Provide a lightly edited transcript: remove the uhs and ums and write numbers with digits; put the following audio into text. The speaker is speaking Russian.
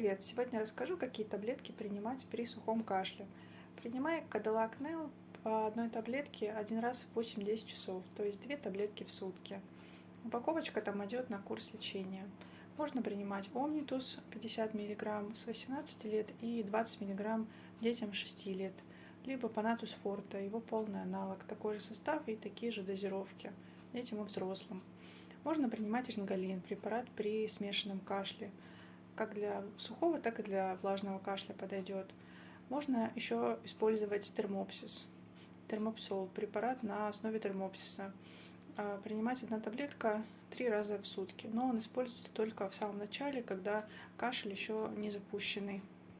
Привет! Сегодня расскажу, какие таблетки принимать при сухом кашле. Принимай Кадалак Нео по одной таблетке один раз в 8-10 часов, то есть 2 таблетки в сутки. Упаковочка там идет на курс лечения. Можно принимать Омнитус 50 мг с 18 лет и 20 мг детям 6 лет, либо Панатус Форте, его полный аналог, такой же состав и такие же дозировки детям и взрослым. Можно принимать рингалин, препарат при смешанном кашле. Как для сухого, так и для влажного кашля подойдет. Можно еще использовать термопсис, термопсол, препарат на основе термопсиса. Принимать одна таблетка 3 раза в сутки, но он используется только в самом начале, когда кашель еще не запущенный.